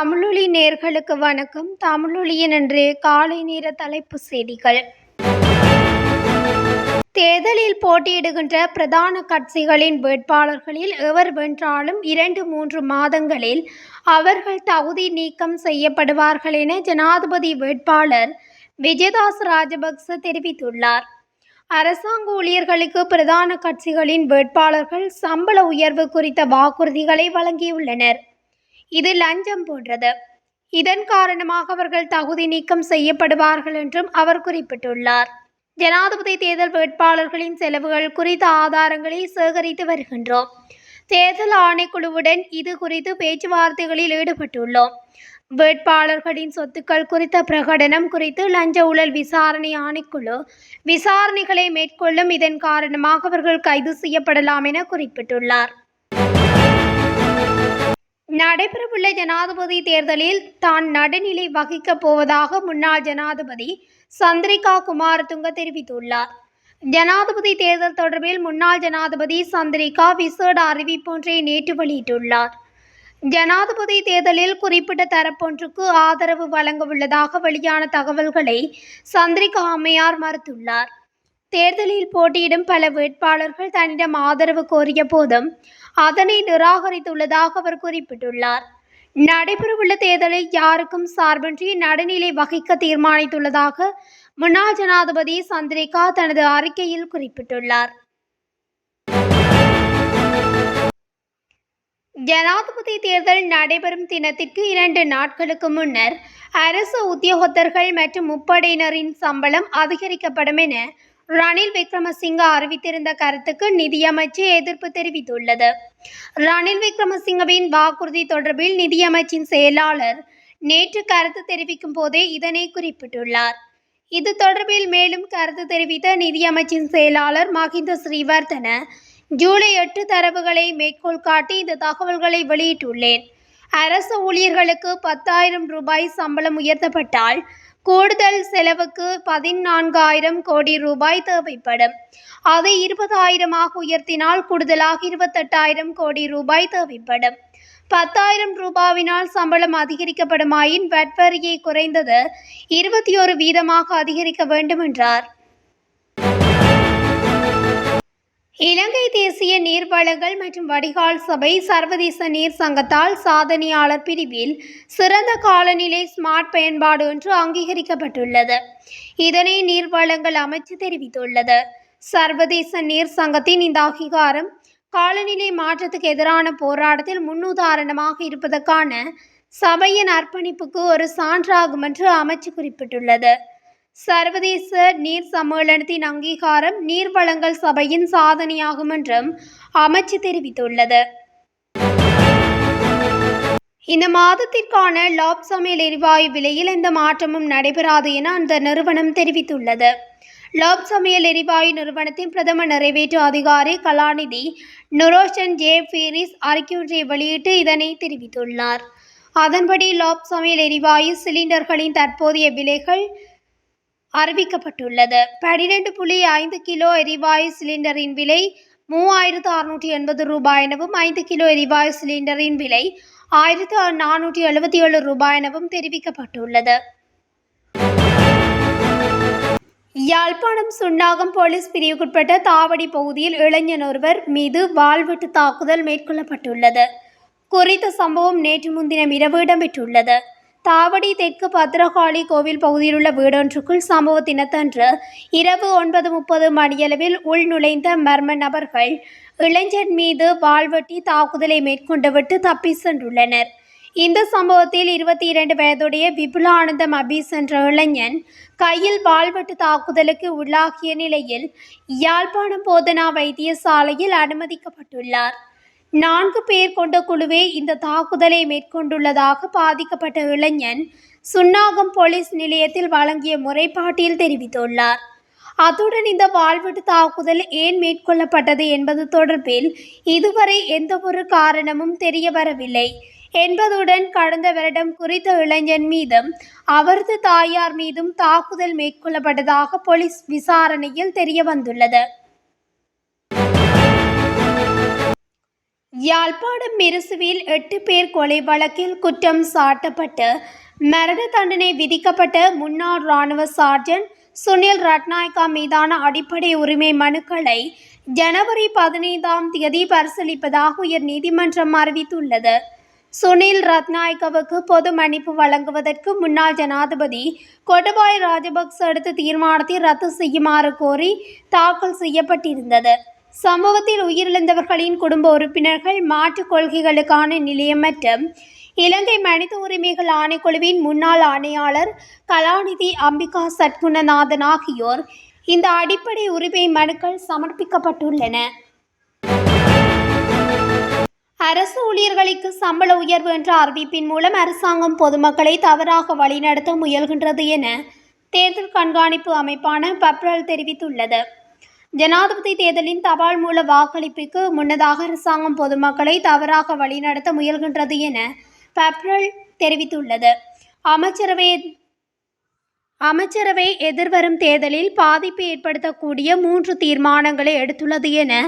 தமிழொலி நேர்களுக்கு வணக்கம். தமிழொலியின் இன்றைய காலை நேர தலைப்புச் செய்திகள். தேர்தலில் போட்டியிடுகின்ற பிரதான கட்சிகளின் வேட்பாளர்களில் எவர் வென்றாலும் 2-3 மாதங்களில் அவர்கள் தகுதி நீக்கம் செய்யப்படுவார்கள் என ஜனாதிபதி வேட்பாளர் விஜயதாஸ் ராஜபக்ச தெரிவித்துள்ளார். அரசாங்க ஊழியர்களுக்கு பிரதான கட்சிகளின் வேட்பாளர்கள் சம்பள உயர்வு குறித்த வாக்குறுதிகளை வழங்கியுள்ளனர். இது லஞ்சம் போன்றது. இதன் காரணமாக அவர்கள் தகுதி நீக்கம் செய்யப்படுவார்கள் என்றும் அவர் குறிப்பிட்டுள்ளார். ஜனாதிபதி தேர்தல் வேட்பாளர்களின் செலவுகள் குறித்த ஆதாரங்களை சேகரித்து வருகின்றோம். தேர்தல் ஆணைக்குழுவுடன் இது குறித்து பேச்சுவார்த்தைகளில் ஈடுபட்டுள்ளோம். வேட்பாளர்களின் சொத்துக்கள் குறித்த பிரகடனம் குறித்து லஞ்ச ஊழல் விசாரணை ஆணைக்குழு விசாரணைகளை மேற்கொள்ளும். இதன் காரணமாக அவர்கள் கைது செய்யப்படலாம் என குறிப்பிட்டுள்ளார். நடைபெறவுள்ள ஜனாதிபதி தேர்தலில் தான் நடுநிலை வகிக்கப் போவதாக முன்னாள் ஜனாதிபதி சந்திரிகா குமாரதுங்க தெரிவித்துள்ளார். ஜனாதிபதி தேர்தல் தொடர்பில் முன்னாள் ஜனாதிபதி சந்திரிகா விசேட அறிவிப்பொன்றை நேற்று வெளியிட்டுள்ளார். ஜனாதிபதி தேர்தலில் குறிப்பிட்ட தரப்பொன்றுக்கு ஆதரவு வழங்க உள்ளதாக வெளியான தகவல்களை சந்திரிகா அம்மையார் மறுத்துள்ளார். தேர்தலில் போட்டியிடும் பல வேட்பாளர்கள் தன்னிடம் ஆதரவு கோரிய போதும் அதனை நிராகரித்துள்ளதாக அவர் குறிப்பிட்டுள்ளார். நடைபெறவுள்ள தேர்தலில் யாருக்கும் சார்பின்றி நடுநிலை வகிக்க தீர்மானித்துள்ளதாக முன்னாள் ஜனாதிபதி சந்திரிகா தனது அறிக்கையில் குறிப்பிட்டுள்ளார். ஜனாதிபதி தேர்தல் நடைபெறும் தினத்திற்கு 2 நாட்களுக்கு முன்னர் அரசு உத்தியோகத்தர்கள் மற்றும் முப்படையினரின் சம்பளம் அதிகரிக்கப்படும் என ரணில் விக்ரமசிங்க அறிவித்திருந்த கருத்துக்கு நிதியமைச்சு எதிர்ப்பு தெரிவித்துள்ளது. ரணில் விக்ரமசிங்கவின் வாக்குறுதி தொடர்பில் நிதியமைச்சின் செயலாளர் நேற்று கருத்து தெரிவிக்கும் போதே இதனை குறிப்பிட்டுள்ளார். இது தொடர்பில் மேலும் கருத்து தெரிவித்த நிதியமைச்சின் செயலாளர் மஹிந்த ஸ்ரீவர்தன, ஜூலை 8 தரவுகளை மேற்கோள் காட்டி இந்த தகவல்களை வெளியிட்டுள்ளேன். அரசு ஊழியர்களுக்கு 10,000 ரூபாய் சம்பளம் உயர்த்தப்பட்டால் கூடுதல் செலவுக்கு 14,000 கோடி ரூபாய் தேவைப்படும். அதை 20,000 உயர்த்தினால் கூடுதலாக 28,000 கோடி ரூபாய் தேவைப்படும். 10,000 ரூபாவினால் சம்பளம் அதிகரிக்கப்படுமாயின் வட் வரியை குறைந்தது 21% அதிகரிக்க வேண்டும் என்றார். இலங்கை தேசிய நீர்வளங்கள் மற்றும் வடிகால் சபை சர்வதேச நீர் சங்கத்தால் சாதனையாளர் பிரிவில் சிறந்த காலநிலை ஸ்மார்ட் பயன்பாடு என்று அங்கீகரிக்கப்பட்டுள்ளது. இதனை நீர்வளங்கள் அமைச்சு தெரிவித்துள்ளது. சர்வதேச நீர் சங்கத்தின் இந்த அங்கீகாரம் காலநிலை மாற்றத்துக்கு எதிரான போராட்டத்தில் முன்னுதாரணமாக இருப்பதற்கான சபையின் அர்ப்பணிப்புக்கு ஒரு சான்றாகும் என்று அமைச்சு குறிப்பிட்டுள்ளது. சர்வதேச நீர் சம்மேளனத்தின் அங்கீகாரம் நீர்வளங்கள் சபையின் சாதனையாகும் என்றும் அமைச்சு தெரிவித்துள்ளது. இந்த மாதத்திற்கான லாப் சமையல் எரிவாயு விலையில் எந்த மாற்றமும் நடைபெறாது என அந்த நிறுவனம் தெரிவித்துள்ளது. லாப் சமையல் எரிவாயு நிறுவனத்தின் பிரதம நிறைவேற்று அதிகாரி கலாநிதி நுரோஷன் ஜே ஃபீரிஸ் அறிக்கையொன்றை வெளியிட்டு இதனை தெரிவித்துள்ளார். அதன்படி லாப் சமையல் எரிவாயு சிலிண்டர்களின் தற்போதைய விலைகள் அறிவிக்கப்பட்டுள்ளது. 12.5 கிலோ எரிவாயு சிலிண்டரின் விலை 3,680 ரூபாய் எனவும் 5 கிலோ எரிவாயு சிலிண்டரின் விலை 1,477 ரூபாய் எனவும் தெரிவிக்கப்பட்டுள்ளது. யாழ்ப்பாணம் சுன்னாகம் போலீஸ் பிரிவுக்குட்பட்ட தாவடி பகுதியில் இளைஞர் ஒருவர் மீது வாள்வெட்டு தாக்குதல் மேற்கொள்ளப்பட்டுள்ளது. குறித்த சம்பவம் நேற்று முன்தினம் இரவு இடம்பெற்றுள்ளது. தாவடி தெற்கு பத்ரகாளி கோவில் பகுதியில் உள்ள வீடொன்றுக்குள் சம்பவ தினத்தன்று இரவு 9:30 மணியளவில் உள்நுழைந்த மர்ம நபர்கள் இளைஞர் மீது வாள்வெட்டி தாக்குதலை மேற்கொண்டுவிட்டு தப்பி சென்றுள்ளனர். இந்த சம்பவத்தில் 22 வயதுடைய விபுலானந்தம் அபீஸ் என்ற இளைஞன் கையில் வாள்வெட்டு தாக்குதலுக்கு உள்ளாகிய நிலையில் யாழ்ப்பாணம் போதனா வைத்தியசாலையில் அனுமதிக்கப்பட்டுள்ளார். 4 பேர் கொண்ட குழுவே இந்த தாக்குதலை மேற்கொண்டுள்ளதாக பாதிக்கப்பட்ட இளைஞன் சுன்னாகம் போலீஸ் நிலையத்தில் வழங்கிய முறைப்பாட்டில் தெரிவித்துள்ளார். அத்துடன் இந்த வாள்வெட்டு தாக்குதல் ஏன் மேற்கொள்ளப்பட்டது என்பது தொடர்பில் இதுவரை எந்தவொரு காரணமும் தெரிய வரவில்லை என்பதுடன் கடந்த வருடம் குறித்த இளைஞன் மீதும் அவரது தாயார் மீதும் தாக்குதல் மேற்கொள்ளப்பட்டதாக போலீஸ் விசாரணையில் தெரிய வந்துள்ளது. யாழ்ப்பாணம் மிருசுவில் 8 பேர் கொலை வழக்கில் குற்றம் சாட்டப்பட்டு மரண தண்டனை விதிக்கப்பட்ட முன்னாள் இராணுவ சார்ஜன்ட் சுனில் ரட்நாயக்கா மீதான அடிப்படை உரிமை மனுக்களை ஜனவரி 15ஆம் தேதி பரிசீலிப்பதாக உயர் நீதிமன்றம் அறிவித்துள்ளது. சுனில் ரத்நாயக்கவுக்கு பொது மன்னிப்பு வழங்குவதற்கு முன்னாள் ஜனாதிபதி கோட்டபாய ராஜபக்ச எடுத்த தீர்மானத்தை ரத்து செய்யுமாறு கோரி தாக்கல் செய்யப்பட்டிருந்தது. சம்பவத்தில் உயிரிழந்தவர்களின் குடும்ப உறுப்பினர்கள் மாற்றுக் கொள்கைகளுக்கான நிலையம் மற்றும் இலங்கை மனித உரிமைகள் ஆணைக்குழுவின் முன்னாள் ஆணையாளர் கலாநிதி அம்பிகா சட்குணநாதன் ஆகியோர் இந்த அடிப்படை உரிமை மனுக்கள் சமர்ப்பிக்கப்பட்டுள்ளன. அரசு ஊழியர்களுக்கு சம்பள உயர்வு என்ற அறிவிப்பின் மூலம் அரசாங்கம் பொதுமக்களை தவறாக வழிநடத்த முயல்கின்றது என தேர்தல் கண்காணிப்பு அமைப்பான பப்ரல் தெரிவித்துள்ளது. ஜனாதிபதி தேர்தலின் தபால் மூல வாக்களிப்புக்கு முன்னதாக அரசாங்கம் பொதுமக்களை தவறாக வழிநடத்த முயல்கின்றது என பப்ரல் தெரிவித்துள்ளது. அமைச்சரவை எதிர்வரும் தேர்தலில் பாதிப்பை ஏற்படுத்தக்கூடிய 3 தீர்மானங்களை எடுத்துள்ளது என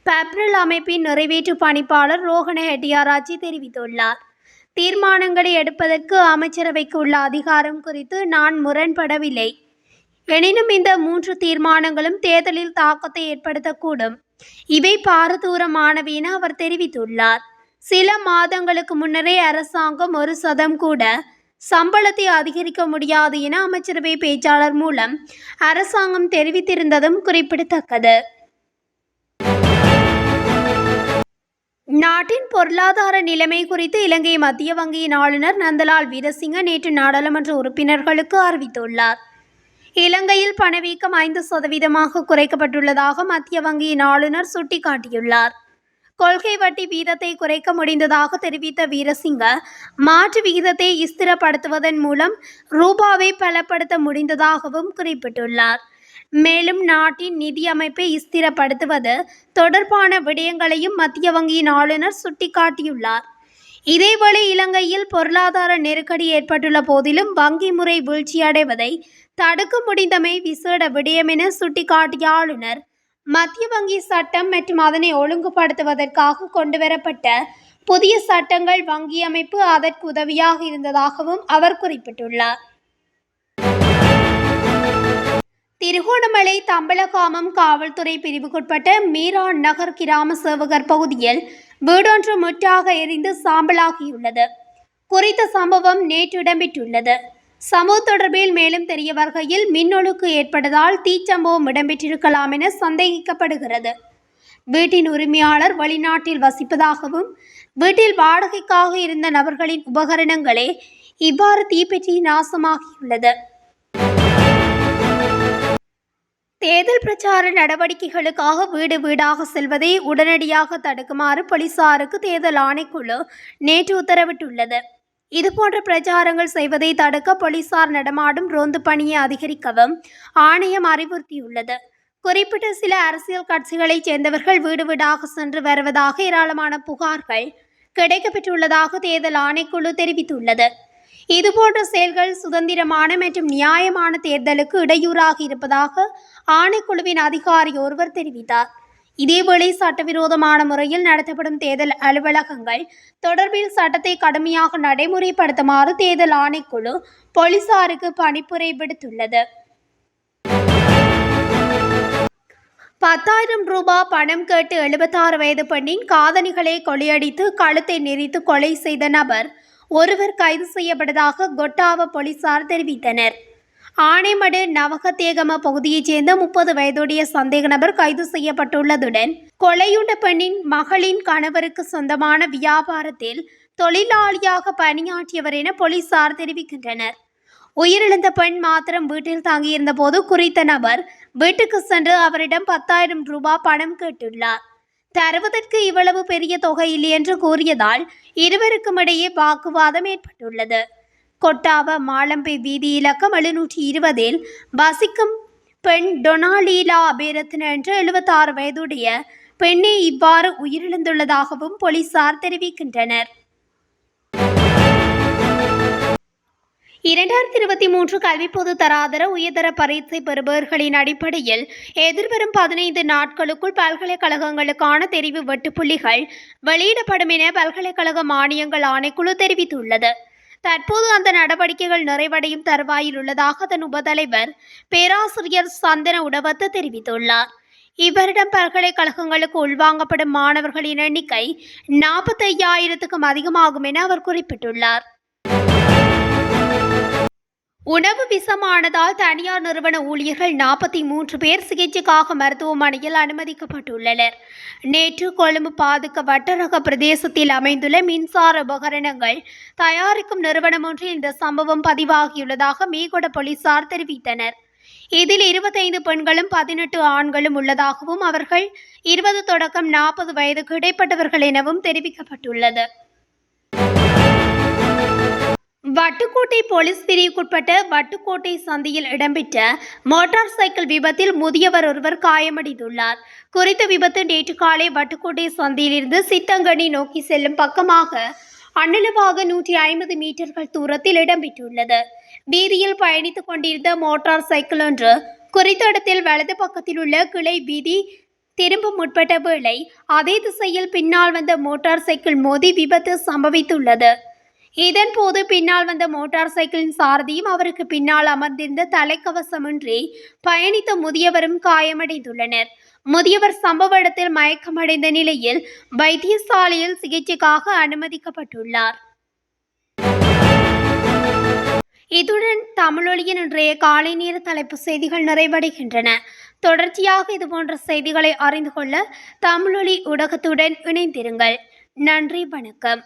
பப்ரல் அமைப்பின் நிறைவேற்று பணிப்பாளர் ரோஹண ஹெட்டியாராச்சி தெரிவித்துள்ளார். தீர்மானங்களை எடுப்பதற்கு அமைச்சரவைக்கு உள்ள அதிகாரம் குறித்து நான் முரண்படவில்லை. எனினும் இந்த 3 தீர்மானங்களும் தேர்தலில் தாக்கத்தை ஏற்படுத்தக்கூடும். இவை பாரதூரமானவை என அவர் தெரிவித்துள்ளார். சில மாதங்களுக்கு முன்னரே அரசாங்கம் 1% கூட சம்பளத்தை அதிகரிக்க முடியாது என அமைச்சரவை பேச்சாளர் மூலம் அரசாங்கம் தெரிவித்திருந்ததும் குறிப்பிடத்தக்கது. நாட்டின் பொருளாதார நிலைமை குறித்து இலங்கை மத்திய வங்கியின் ஆளுநர் நந்தலால் வீரசிங்க நேற்று நாடாளுமன்ற உறுப்பினர்களுக்கு அறிவித்துள்ளார். இலங்கையில் பணவீக்கம் 5% குறைக்கப்பட்டுள்ளதாக மத்திய வங்கியின் ஆளுநர் சுட்டிக்காட்டியுள்ளார். கொள்கை வட்டி வீதத்தை குறைக்க முடிந்ததாக தெரிவித்த வீரசிங்க, மாற்று விகிதத்தை ஸ்திரப்படுத்துவதன் மூலம் ரூபாவை பலப்படுத்த முடிந்ததாகவும் குறிப்பிட்டுள்ளார். மேலும் நாட்டின் நிதி அமைப்பை ஸ்திரப்படுத்துவது தொடர்பான விடயங்களையும் மத்திய வங்கியின் ஆளுநர் சுட்டிக்காட்டியுள்ளார். இதேவேளை இலங்கையில் பொருளாதார நெருக்கடி ஏற்பட்டுள்ள போதிலும் வங்கி முறை வீழ்ச்சியடைவதை தடுக்க முடிந்தமை விசேட விடயம் என சுட்டிக்காட்டிய ஆளுநர், மத்திய வங்கி சட்டம் மற்றும் அதனை ஒழுங்குபடுத்துவதற்காக கொண்டுவரப்பட்ட புதிய சட்டங்கள் வங்கி அமைப்பு அதற்கு உதவியாக இருந்ததாகவும் அவர் குறிப்பிட்டுள்ளார். திருகோணமலை தம்பலகாமம் காவல்துறை பிரிவுக்குட்பட்ட மீரா நகர் கிராம சேவகர் பகுதியில் வீடொன்று முற்றாக எரிந்து சாம்பலாகியுள்ளது. குறித்த சம்பவம் நேற்று இடம்பெற்றுள்ளது. சமூக தொடர்பில் மேலும் தெரிய வருகையில் மின்னொழுக்கு ஏற்பட்டதால் தீச்சம்பவம் இடம்பெற்றிருக்கலாம் என சந்தேகிக்கப்படுகிறது. வீட்டின் உரிமையாளர் வெளிநாட்டில் வசிப்பதாகவும் வீட்டில் வாடகைக்காக இருந்த நபர்களின் உபகரணங்களே இவ்வாறு தீப்பற்றி நாசமாகியுள்ளது. தேர்தல் பிரச்சார நடவடிக்கைகளுக்காக வீடு வீடாக செல்வதை உடனடியாக தடுக்குமாறு போலீசாருக்கு தேர்தல் ஆணைக்குழு நேற்று உத்தரவிட்டுள்ளது. இதுபோன்ற பிரச்சாரங்கள் செய்வதை தடுக்க போலீசார் நடமாடும் ரோந்து பணியை அதிகரிக்கவும் ஆணையம் அறிவுறுத்தியுள்ளது. குறிப்பிட்ட சில அரசியல் கட்சிகளைச் சேர்ந்தவர்கள் வீடு வீடாக சென்று வருவதாக ஏராளமான புகார்கள் கிடைக்கப்பெற்றுள்ளதாக தேர்தல் ஆணைக்குழு தெரிவித்துள்ளது. இதுபோன்ற செயல்கள் சுதந்திரமான மற்றும் நியாயமான தேர்தலுக்கு இடையூறாக இருப்பதாக ஆணைக்குழுவின் அதிகாரி ஒருவர் தெரிவித்தார். இதேவேளை சட்டவிரோதமான முறையில் நடத்தப்படும் தேர்தல் அலுவலகங்கள் தொடர்பில் சட்டத்தை கடுமையாக நடைமுறைப்படுத்துமாறு தேர்தல் ஆணைக்குழு போலீசாருக்கு பணிப்புரை விடுத்துள்ளது. 10,000 ரூபாய் பணம் கேட்டு 76 வயது பெண்ணின் காதணிகளை கொள்ளையடித்து கழுத்தை நெரித்து கொலை செய்த நபர் ஒருவர் கைது செய்யப்பட்டதாக கொட்டாவ போலீசார் தெரிவித்தனர். ஆனைமடு நவகத்தேகம பகுதியைச் சேர்ந்த 30 வயதுடைய சந்தேக நபர் கைது செய்யப்பட்டுள்ளதுடன் கொலையுண்ட பெண்ணின் மகளின் கணவருக்கு சொந்தமான வியாபாரத்தில் தொழிலாளியாக பணியாற்றியவர் என போலீசார் தெரிவிக்கின்றனர். உயிரிழந்த பெண் மாத்திரம் வீட்டில் தங்கியிருந்த போது குறித்த நபர் வீட்டுக்கு சென்று அவரிடம் 10,000 ரூபாய் பணம் கேட்டுள்ளார். தருவதற்கு இவ்வளவு பெரிய தொகை இல்லை என்று கூறியதால் இருவருக்கும் இடையே வாக்குவாதம் ஏற்பட்டுள்ளது. கொட்டாவ மாலம்பை வீதி இலக்கம் 720 வசிக்கும் பெண் டொனாலீலா அபேரத்ன என்ற 76 வயதுடைய பெண்ணே இவ்வாறு உயிரிழந்துள்ளதாகவும் போலீசார் தெரிவிக்கின்றனர். 2023 கல்வி பொது தராதர உயர்தர பரீட்சை பெறுபவர்களின் அடிப்படையில் எதிர்வரும் 15 நாட்களுக்குள் பல்கலைக்கழகங்களுக்கான தெரிவு வெட்டுப்புள்ளிகள் வெளியிடப்படும் என பல்கலைக்கழக மானியங்கள் ஆணைக்குழு தெரிவித்துள்ளது. தற்போது அந்த நடவடிக்கைகள் நிறைவடையும் தருவாயில் உள்ளதாக அதன் உபதலைவர் பேராசிரியர் சந்தன உடவத்து தெரிவித்துள்ளார். இவ்வருடம் பல்கலைக்கழகங்களுக்கு உள்வாங்கப்படும் மாணவர்களின் எண்ணிக்கை 45,000க்கும் அதிகமாகும் என அவர் குறிப்பிட்டுள்ளார். உணவு விஷமானதால் தனியார் நிறுவன ஊழியர்கள் 43 பேர் சிகிச்சைக்காக மருத்துவமனையில் அனுமதிக்கப்பட்டுள்ளனர். நேற்று கொழும்பு பாதுக்க வட்டரக பிரதேசத்தில் அமைந்துள்ள மின்சார உபகரணங்கள் தயாரிக்கும் நிறுவனம் ஒன்றில் இந்த சம்பவம் பதிவாகியுள்ளதாக மீகொட போலீசார் தெரிவித்தனர். இதில் 25 பெண்களும் 18 ஆண்களும் உள்ளதாகவும் அவர்கள் 20 தொடக்கம் 40 வயதுக்கு இடைப்பட்டவர்கள் எனவும் தெரிவிக்கப்பட்டுள்ளது. வட்டுக்கோட்டை போலீஸ் பிரிவுக்குட்பட்ட வட்டுக்கோட்டை சந்தியில் இடம்பெற்ற மோட்டார் சைக்கிள் விபத்தில் முதியவர் ஒருவர் காயமடைந்துள்ளார். குறித்த விபத்து நேற்று காலை வட்டுக்கோட்டை சந்தியிலிருந்து சித்தங்கனி நோக்கி செல்லும் பக்கமாக அண்ணளவாக 150 மீட்டர்கள் தூரத்தில் இடம்பெற்றுள்ளது. வீதியில் பயணித்துக் கொண்டிருந்த மோட்டார் சைக்கிள் ஒன்று குறித்த இடத்தில் வலது பக்கத்தில் உள்ள கிளை வீதி திரும்ப முற்பட்ட வேளை அதே திசையில் பின்னால் வந்த மோட்டார் சைக்கிள் மோதி விபத்து சம்பவித்துள்ளது. இதன்போது பின்னால் வந்த மோட்டார் சைக்கிளின் சாரதியும் அவருக்கு பின்னால் அமர்ந்திருந்த தலைக்கவசமின்றி பயணித்த முதியவரும் காயமடைந்துள்ளனர். முதியவர் சம்பவ இடத்தில் மயக்கமடைந்த நிலையில் வைத்தியசாலையில் சிகிச்சைக்காக அனுமதிக்கப்பட்டுள்ளார். இத்துடன் தமிழொலியின் இன்றைய காலை நேர தலைப்பு செய்திகள் நிறைவடைகின்றன. தொடர்ச்சியாக இதுபோன்ற செய்திகளை அறிந்து கொள்ள தமிழொலி ஊடகத்துடன் இணைந்திருங்கள். நன்றி, வணக்கம்.